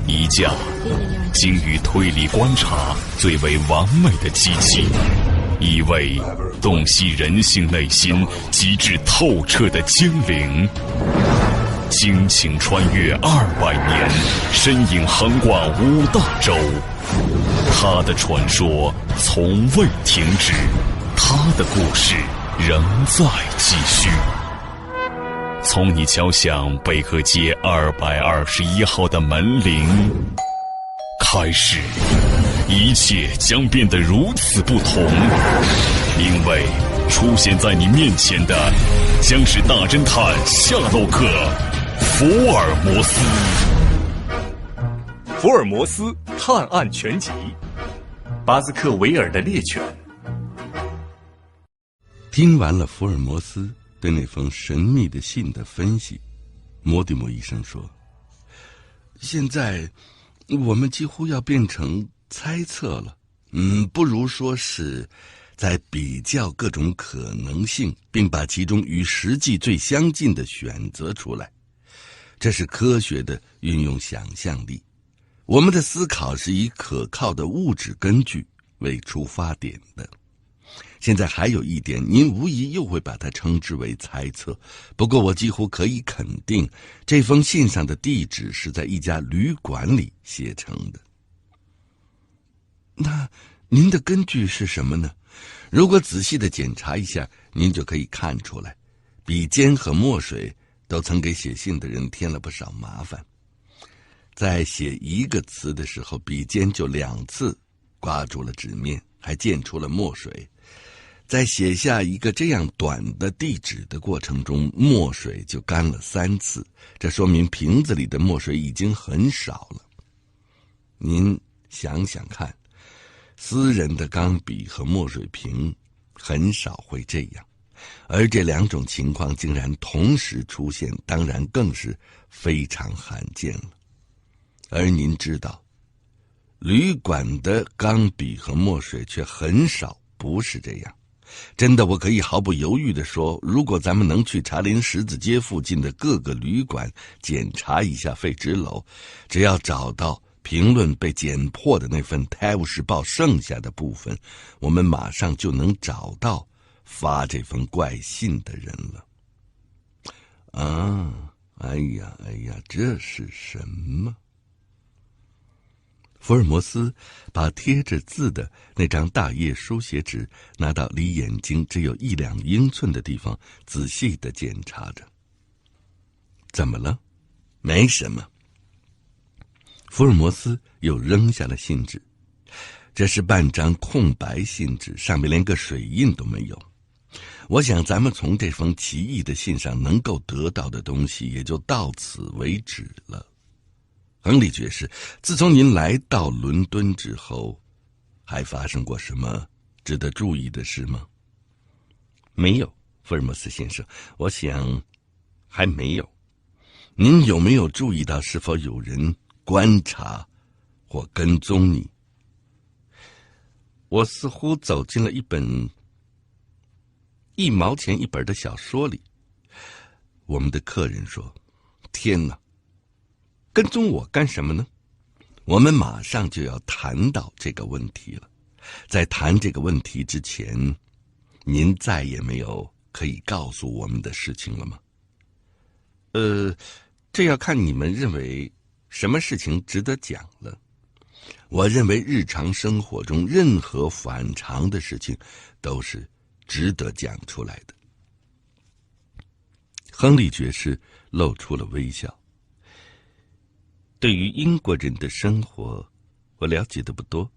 一架精于推理观察最为完美的机器，一位洞悉人性内心机智透彻的精灵，惊情穿越200年，身影横挂5大洲。他的传说从未停止，他的故事仍在继续。从你敲响贝壳街221号的门铃开始，一切将变得如此不同，因为出现在你面前的将是大侦探夏洛克·福尔摩斯。福尔摩斯探案全集，巴斯克维尔的猎犬。听完了福尔摩斯对那封神秘的信的分析，摩蒂摩医生说：现在我们几乎要变成猜测了，不如说是在比较各种可能性，并把其中与实际最相近的选择出来。这是科学的运用想象力。我们的思考是以可靠的物质根据为出发点的。现在还有一点，您无疑又会把它称之为猜测，不过我几乎可以肯定，这封信上的地址是在一家旅馆里写成的。那您的根据是什么呢？如果仔细的检查一下，您就可以看出来，笔尖和墨水都曾给写信的人添了不少麻烦。在写一个词的时候，笔尖就2次刮住了纸面，还溅出了墨水。在写下一个这样短的地址的过程中，墨水就干了3次，这说明瓶子里的墨水已经很少了。您想想看，私人的钢笔和墨水瓶很少会这样，而这2种情况竟然同时出现，当然更是非常罕见了。而您知道，旅馆的钢笔和墨水却很少不是这样。真的，我可以毫不犹豫地说，如果咱们能去茶林十字街附近的各个旅馆检查一下废纸篓，只要找到评论被剪破的那份《泰晤士报》剩下的部分，我们马上就能找到发这封怪信的人了。哎呀，这是什么？福尔摩斯把贴着字的那张大页书写纸拿到离眼睛只有1-2英寸的地方，仔细地检查着。怎么了？没什么。福尔摩斯又扔下了信纸，这是半张空白信纸，上面连个水印都没有。我想咱们从这封奇异的信上能够得到的东西也就到此为止了。亨利爵士，自从您来到伦敦之后，还发生过什么值得注意的事吗？没有，福尔摩斯先生，我想还没有。您有没有注意到是否有人观察或跟踪你？我似乎走进了一本1毛钱一本的小说里。我们的客人说：天哪，跟踪我干什么呢？我们马上就要谈到这个问题了。在谈这个问题之前，您再也没有可以告诉我们的事情了吗？这要看你们认为什么事情值得讲了。我认为日常生活中任何反常的事情都是值得讲出来的。亨利爵士露出了微笑。对于英国人的生活，我了解的不多，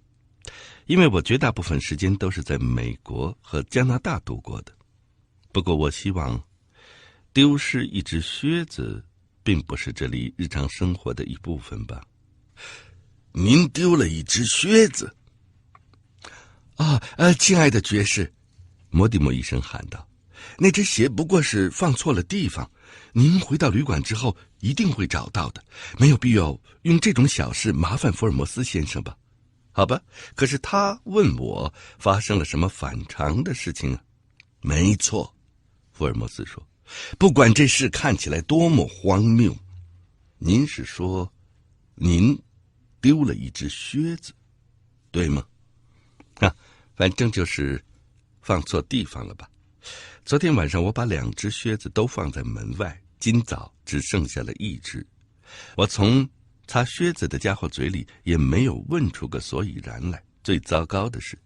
因为我绝大部分时间都是在美国和加拿大度过的。不过我希望丢失一只靴子并不是这里日常生活的一部分吧。您丢了一只靴子？亲爱的爵士，摩蒂摩医生喊道，那只鞋不过是放错了地方，您回到旅馆之后一定会找到的，没有必要用这种小事麻烦福尔摩斯先生吧。好吧，可是他问我发生了什么反常的事情啊？没错，福尔摩斯说，不管这事看起来多么荒谬。您是说您丢了一只靴子，对吗？反正就是放错地方了吧。昨天晚上我把2只靴子都放在门外，今早只剩下了1只。我从擦靴子的家伙嘴里也没有问出个所以然来。最糟糕的是，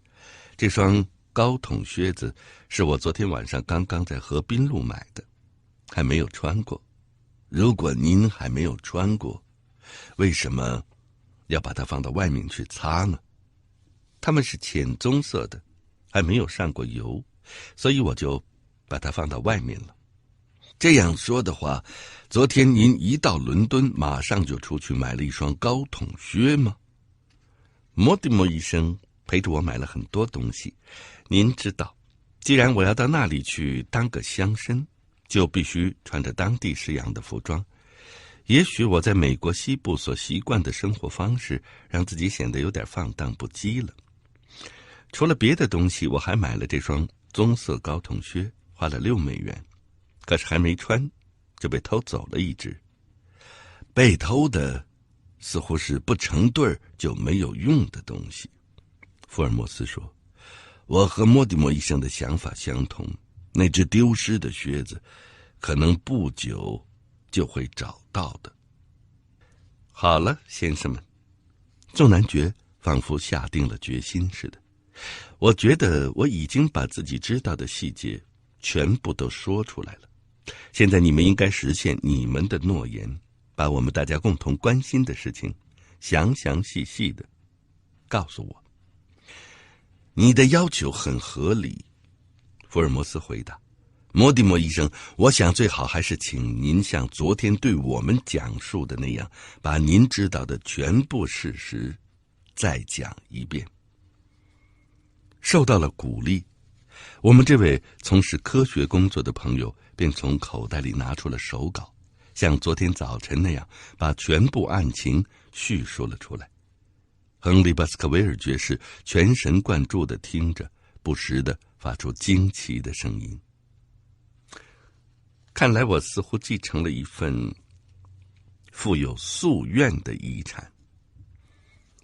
这双高筒靴子是我昨天晚上刚刚在河滨路买的，还没有穿过。如果您还没有穿过，为什么要把它放到外面去擦呢？它们是浅棕色的，还没有上过油，所以我就把它放到外面了。这样说的话，昨天您一到伦敦马上就出去买了一双高筒靴吗？莫蒂莫医生陪着我买了很多东西。您知道，既然我要到那里去当个乡绅，就必须穿着当地式样的服装。也许我在美国西部所习惯的生活方式，让自己显得有点放荡不羁了。除了别的东西，我还买了这双棕色高筒靴，花了$6，可是还没穿，就被偷走了1只。被偷的似乎是不成对就没有用的东西。福尔摩斯说，我和莫蒂莫医生的想法相同，那只丢失的靴子可能不久就会找到的。好了，先生们，众男爵仿佛下定了决心似的。我觉得我已经把自己知道的细节全部都说出来了。现在你们应该实现你们的诺言，把我们大家共同关心的事情详详细细的告诉我。你的要求很合理，福尔摩斯回答。莫蒂莫医生，我想最好还是请您像昨天对我们讲述的那样，把您知道的全部事实再讲一遍。受到了鼓励，我们这位从事科学工作的朋友便从口袋里拿出了手稿，像昨天早晨那样把全部案情叙述了出来。亨利·巴斯克维尔爵士全神贯注地听着，不时地发出惊奇的声音。看来我似乎继承了一份富有夙愿的遗产。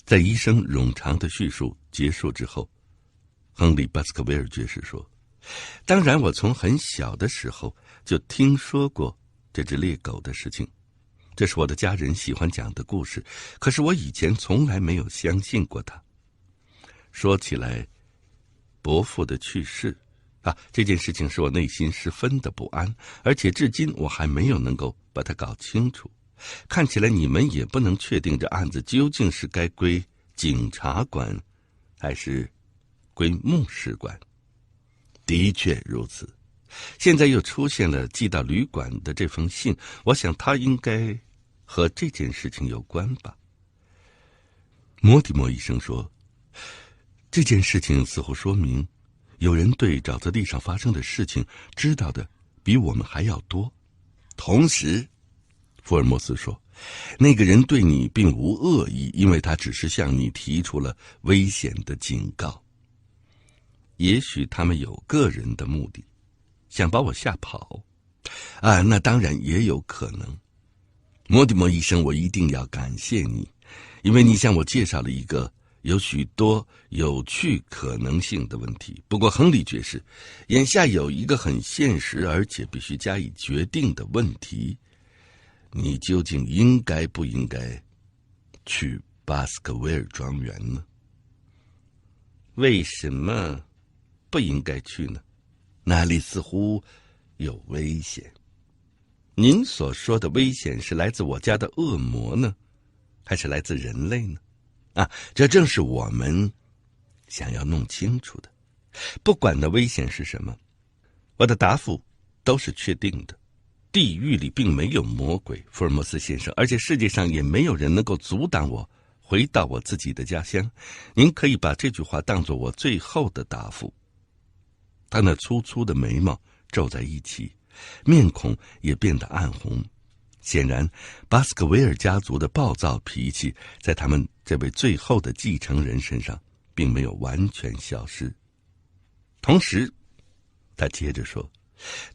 在医生冗长的叙述结束之后，亨利·巴斯克维尔爵士说，当然我从很小的时候就听说过这只猎狗的事情，这是我的家人喜欢讲的故事，可是我以前从来没有相信过它。说起来，伯父的去世这件事情使我内心十分的不安，而且至今我还没有能够把它搞清楚。看起来你们也不能确定这案子究竟是该归警察管还是归牧师管。的确如此，现在又出现了寄到旅馆的这封信，我想它应该和这件事情有关吧。莫蒂莫医生说，这件事情似乎说明有人对沼泽地上发生的事情知道的比我们还要多。同时，福尔摩斯说，那个人对你并无恶意，因为他只是向你提出了危险的警告。也许他们有个人的目的，想把我吓跑。那当然也有可能。莫蒂莫医生，我一定要感谢你，因为你向我介绍了一个有许多有趣可能性的问题。不过亨利爵士，眼下有一个很现实而且必须加以决定的问题，你究竟应该不应该去巴斯克维尔庄园呢？为什么不应该去呢？那里似乎有危险。您所说的危险是来自我家的恶魔呢，还是来自人类呢？这正是我们想要弄清楚的。不管那危险是什么，我的答复都是确定的。地狱里并没有魔鬼，福尔摩斯先生，而且世界上也没有人能够阻挡我回到我自己的家乡。您可以把这句话当作我最后的答复。他那粗粗的眉毛皱在一起，面孔也变得暗红。显然，巴斯克维尔家族的暴躁脾气在他们这位最后的继承人身上并没有完全消失。同时，他接着说，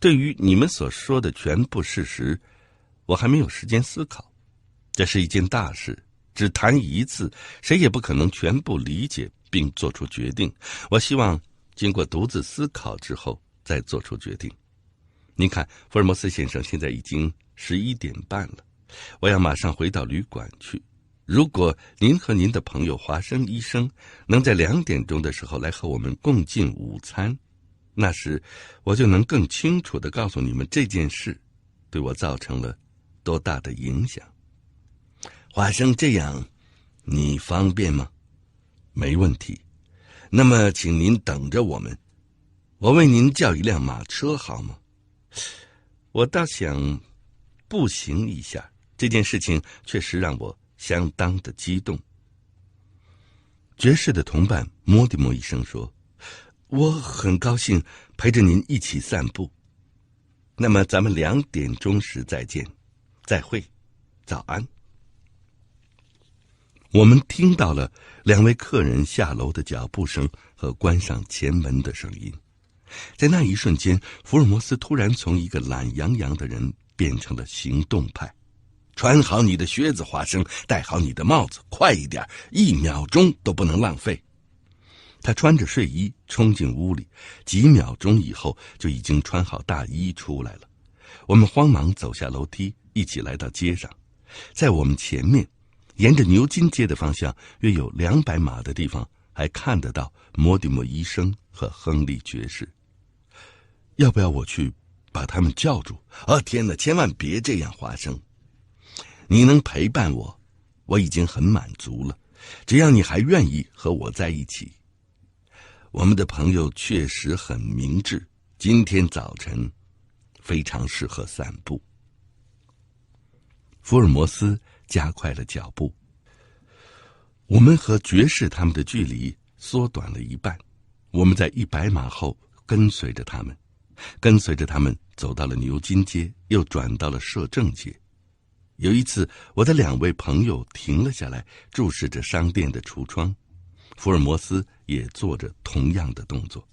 对于你们所说的全部事实，我还没有时间思考。这是一件大事，只谈一次，谁也不可能全部理解并做出决定。我希望经过独自思考之后再做出决定。您看，福尔摩斯先生，现在已经11点半了，我要马上回到旅馆去。如果您和您的朋友华生医生能在2点钟的时候来和我们共进午餐，那时我就能更清楚地告诉你们这件事对我造成了多大的影响。华生，这样你方便吗？没问题。那么请您等着我们，我为您叫一辆马车好吗？我倒想步行一下，这件事情确实让我相当的激动。爵士的同伴莫蒂莫医生说，我很高兴陪着您一起散步。那么咱们2点钟时再见，再会，早安。我们听到了2位客人下楼的脚步声和关上前门的声音。在那一瞬间，福尔摩斯突然从一个懒洋洋的人变成了行动派。穿好你的靴子，华生，戴好你的帽子，快一点，1秒钟都不能浪费。他穿着睡衣冲进屋里，几秒钟以后就已经穿好大衣出来了。我们慌忙走下楼梯，一起来到街上。在我们前面，沿着牛津街的方向约有200码的地方，还看得到莫蒂莫医生和亨利爵士。要不要我去把他们叫住？天哪，千万别这样，华生。你能陪伴我，我已经很满足了，只要你还愿意和我在一起。我们的朋友确实很明智，今天早晨非常适合散步。福尔摩斯加快了脚步，我们和爵士他们的距离缩短了一半。我们在100码后跟随着他们走到了牛津街，又转到了摄政街。有一次，我的2位朋友停了下来，注视着商店的橱窗。福尔摩斯也做着同样的动作。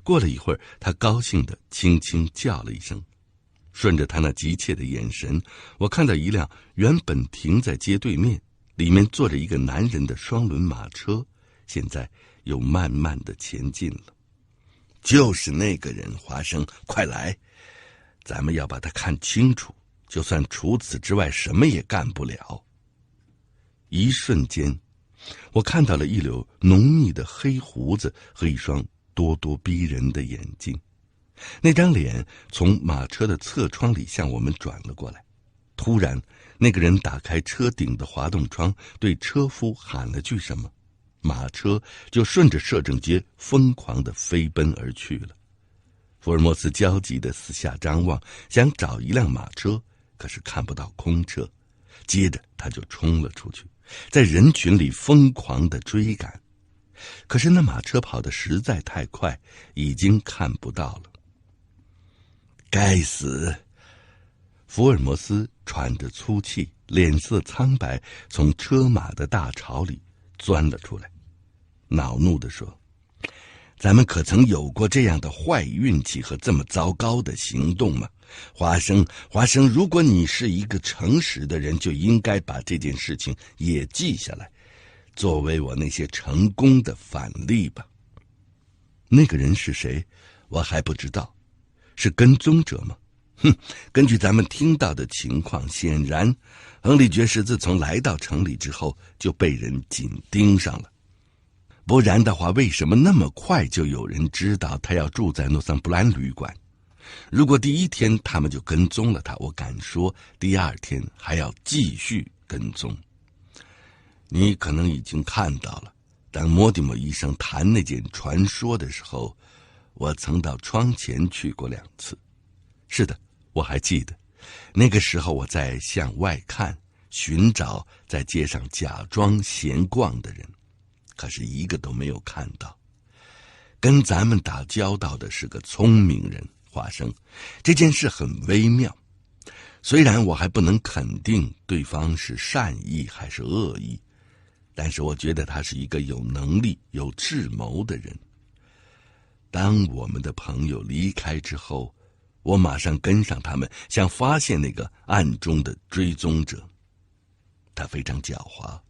过了一会儿，他高兴地轻轻叫了一声。顺着他那急切的眼神，我看到一辆原本停在街对面，里面坐着一个男人的双轮马车，现在又慢慢地前进了。就是那个人，华生，快来，咱们要把他看清楚，就算除此之外什么也干不了。一瞬间，我看到了一绺浓密的黑胡子和一双咄咄逼人的眼睛。那张脸从马车的侧窗里向我们转了过来。突然，那个人打开车顶的滑动窗，对车夫喊了句什么，马车就顺着摄政街疯狂地飞奔而去了。福尔摩斯焦急地四下张望，想找一辆马车，可是看不到空车。接着他就冲了出去，在人群里疯狂地追赶。可是那马车跑得实在太快，已经看不到了。该死！福尔摩斯喘着粗气，脸色苍白，从车马的大潮里钻了出来，恼怒地说，咱们可曾有过这样的坏运气和这么糟糕的行动吗？华生，如果你是一个诚实的人，就应该把这件事情也记下来，作为我那些成功的反例吧。那个人是谁？我还不知道。是跟踪者吗？根据咱们听到的情况，显然亨利爵士自从来到城里之后就被人紧盯上了。不然的话，为什么那么快就有人知道他要住在诺桑布兰旅馆？如果第1天他们就跟踪了他，我敢说第2天还要继续跟踪。你可能已经看到了，当莫蒂莫医生谈那件传说的时候，我曾到窗前去过2次。是的，我还记得，那个时候我在向外看，寻找在街上假装闲逛的人，可是一个都没有看到。跟咱们打交道的是个聪明人，华生，这件事很微妙。虽然我还不能肯定对方是善意还是恶意，但是我觉得他是一个有能力、有智谋的人。当我们的朋友离开之后，我马上跟上他们，想发现那个暗中的追踪者。他非常狡猾，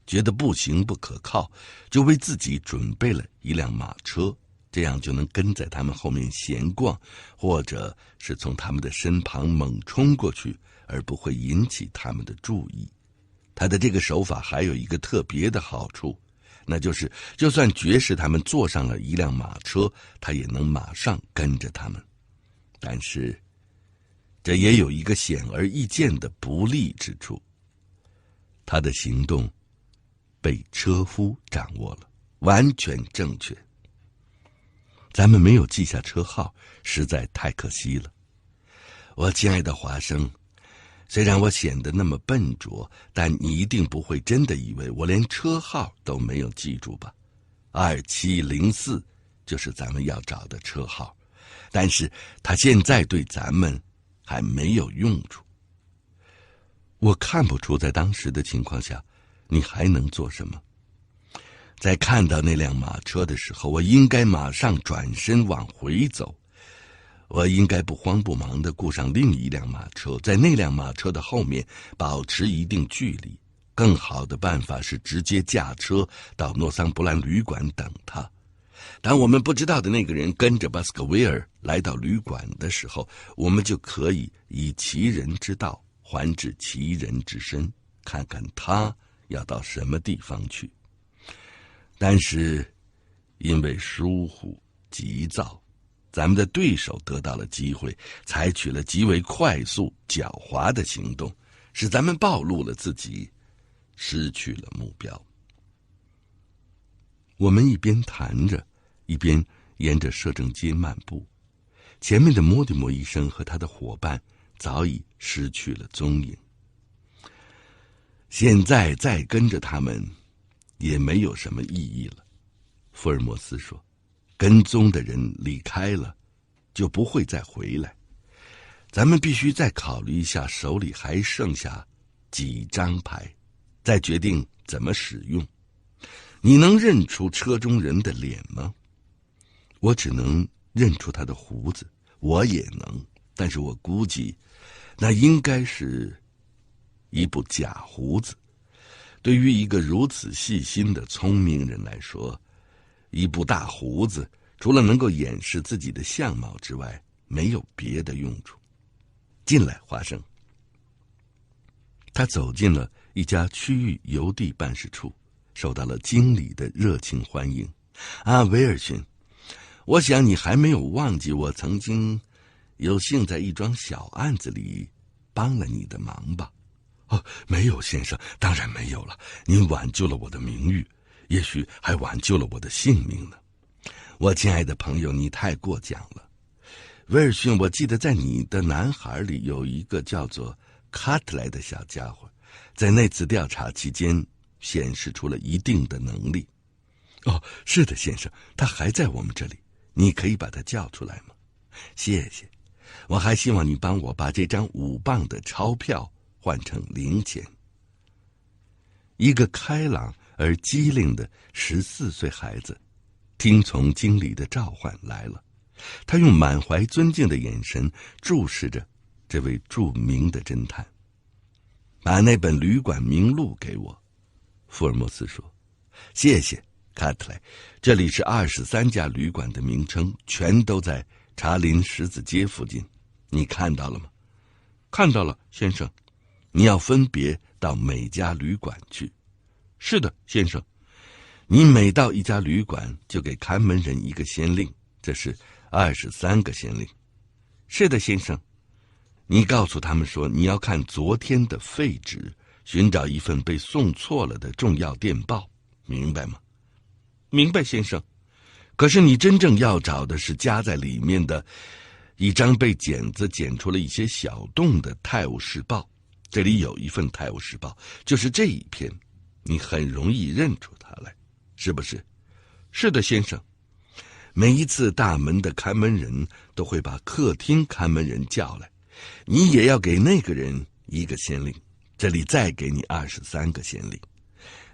觉得不行不可靠，就为自己准备了一辆马车，这样就能跟在他们后面闲逛，或者是从他们的身旁猛冲过去，而不会引起他们的注意。他的这个手法还有一个特别的好处，那就是就算爵士他们坐上了一辆马车，他也能马上跟着他们。但是这也有一个显而易见的不利之处，他的行动被车夫掌握了，完全正确。咱们没有记下车号，实在太可惜了。我亲爱的华生，虽然我显得那么笨拙，但你一定不会真的以为我连车号都没有记住吧？2704就是咱们要找的车号，但是它现在对咱们还没有用处。我看不出在当时的情况下，你还能做什么。在看到那辆马车的时候，我应该马上转身往回走。我应该不慌不忙地雇上另一辆马车，在那辆马车的后面保持一定距离。更好的办法是直接驾车到诺桑布兰旅馆等他。当我们不知道的那个人跟着巴斯克维尔来到旅馆的时候，我们就可以以其人之道还治其人之身，看看他要到什么地方去。但是因为疏忽急躁，咱们的对手得到了机会，采取了极为快速狡猾的行动，使咱们暴露了自己，失去了目标。我们一边谈着，一边沿着摄政街漫步，前面的莫蒂摩医生和他的伙伴早已失去了踪影。现在再跟着他们也没有什么意义了，福尔摩斯说，跟踪的人离开了，就不会再回来。咱们必须再考虑一下手里还剩下几张牌，再决定怎么使用。你能认出车中人的脸吗？我只能认出他的胡子，我也能，但是我估计那应该是一部假胡子。对于一个如此细心的聪明人来说，一部大胡子除了能够掩饰自己的相貌之外，没有别的用处。进来，华生。他走进了一家区域邮递办事处，受到了经理的热情欢迎。威尔逊，我想你还没有忘记我曾经有幸在一桩小案子里帮了你的忙吧？没有，先生，当然没有了。您挽救了我的名誉，也许还挽救了我的性命呢。我亲爱的朋友，你太过奖了。威尔逊，我记得在你的男孩里有一个叫做卡特莱的小家伙，在那次调查期间显示出了一定的能力。是的，先生，他还在我们这里，你可以把他叫出来吗？谢谢。我还希望你帮我把这张5磅的钞票换成零钱。一个开朗而机灵的14岁孩子听从经理的召唤来了，他用满怀尊敬的眼神注视着这位著名的侦探。把那本旅馆名录给我，福尔摩斯说。谢谢，卡特莱，这里是23家旅馆的名称，全都在查林十字街附近。你看到了吗？看到了，先生。你要分别到每家旅馆去。是的，先生。你每到一家旅馆就给看门人一个先令，这是23个先令。是的，先生。你告诉他们说你要看昨天的废纸，寻找一份被送错了的重要电报，明白吗？明白，先生。可是你真正要找的是夹在里面的一张被剪子剪出了一些小洞的《泰晤士报》。这里有一份《泰晤士报》，就是这一篇，你很容易认出它来，是不是？是的，先生。每一次大门的看门人都会把客厅看门人叫来，你也要给那个人一个先令，这里再给你23个先令。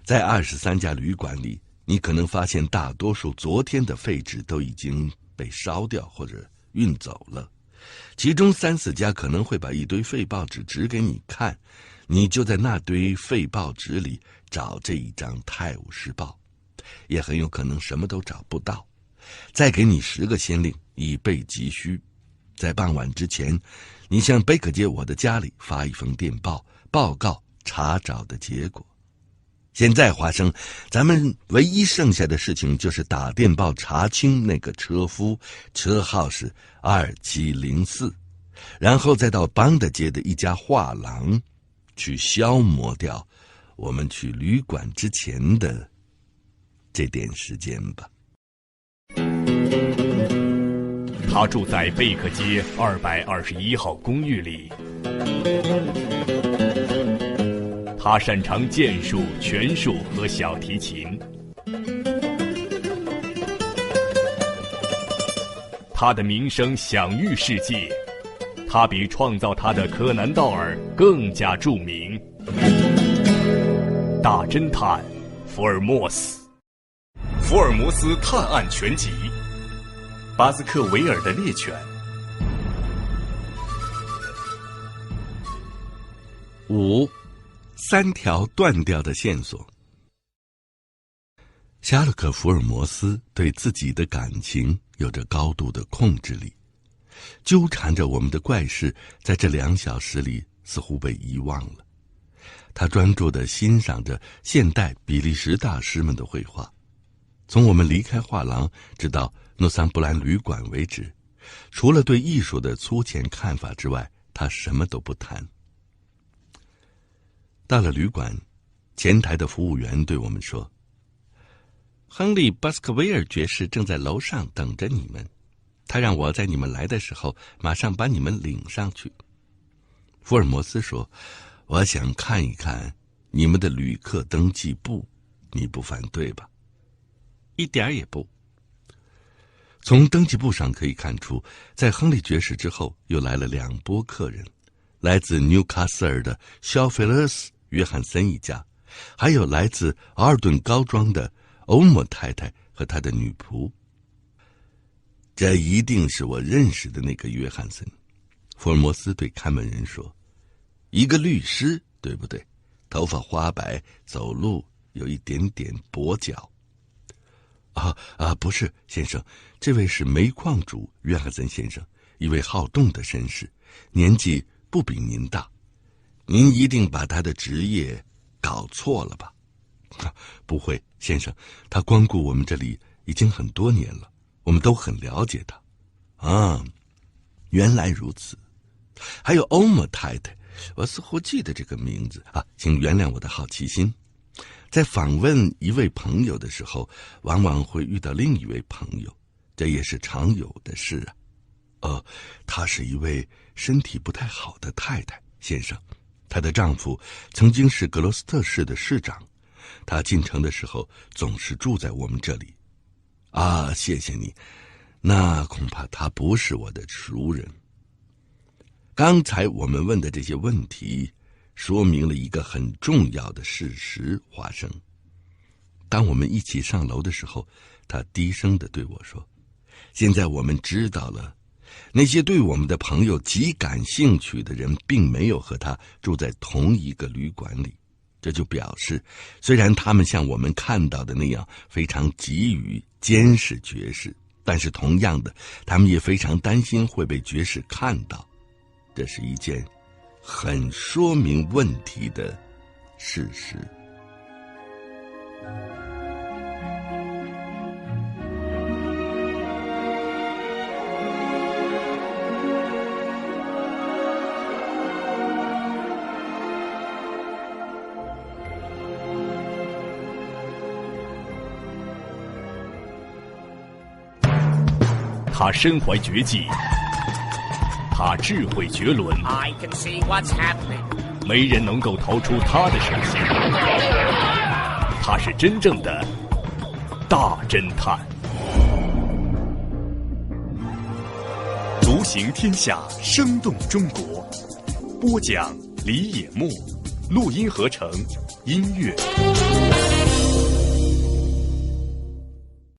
在23家旅馆里，你可能发现大多数昨天的废纸都已经被烧掉或者运走了，其中3、4家可能会把一堆废报纸指给你看，你就在那堆废报纸里找这一张《泰晤士报》，也很有可能什么都找不到。再给你10个先令，以备急需。在傍晚之前，你向贝克街我的家里发一封电报，报告查找的结果。现在华生，咱们唯一剩下的事情就是打电报查清那个车夫，车号是2704，然后再到邦德街的一家画廊去消磨掉我们去旅馆之前的这点时间吧。他住在贝克街221号公寓里。他擅长剑术、拳术和小提琴。他的名声享誉世界，他比创造他的柯南道尔更加著名。大侦探福尔摩斯。福尔摩斯探案全集，巴斯克维尔的猎犬。5. 3条断掉的线索。夏洛克·福尔摩斯对自己的感情有着高度的控制力，纠缠着我们的怪事在这2小时里似乎被遗忘了。他专注地欣赏着现代比利时大师们的绘画，从我们离开画廊直到诺桑布兰旅馆为止，除了对艺术的粗浅看法之外，他什么都不谈。到了旅馆，前台的服务员对我们说，亨利·巴斯克维尔爵士正在楼上等着你们，他让我在你们来的时候马上把你们领上去。福尔摩斯说，我想看一看你们的旅客登记簿，你不反对吧？一点也不。从登记簿上可以看出，在亨利爵士之后又来了2波客人，来自纽卡斯尔的肖菲勒斯约翰森一家，还有来自阿尔顿高庄的欧莫太太和她的女仆。这一定是我认识的那个约翰森。福尔摩斯对看门人说，一个律师，对不对？头发花白，走路有一点点跛脚。不是，先生，这位是煤矿主约翰森先生，一位好动的绅士，年纪不比您大。您一定把他的职业搞错了吧？不会，先生，他光顾我们这里已经很多年了，我们都很了解他。原来如此。还有欧莫太太，我似乎记得这个名字请原谅我的好奇心。在访问一位朋友的时候，往往会遇到另一位朋友，这也是常有的事啊。她是一位身体不太好的太太，先生。她的丈夫曾经是格罗斯特市的市长，她进城的时候总是住在我们这里。谢谢你，那恐怕她不是我的熟人。刚才我们问的这些问题说明了一个很重要的事实，华生。当我们一起上楼的时候，他低声地对我说，现在我们知道了，那些对我们的朋友极感兴趣的人并没有和他住在同一个旅馆里。这就表示，虽然他们像我们看到的那样非常急于监视爵士，但是同样的，他们也非常担心会被爵士看到。这是一件很说明问题的事实。他身怀绝技，他智慧绝伦，没人能够逃出他的手心。他是真正的大侦探。独行天下，生动中国。播讲李野墨，录音合成音乐。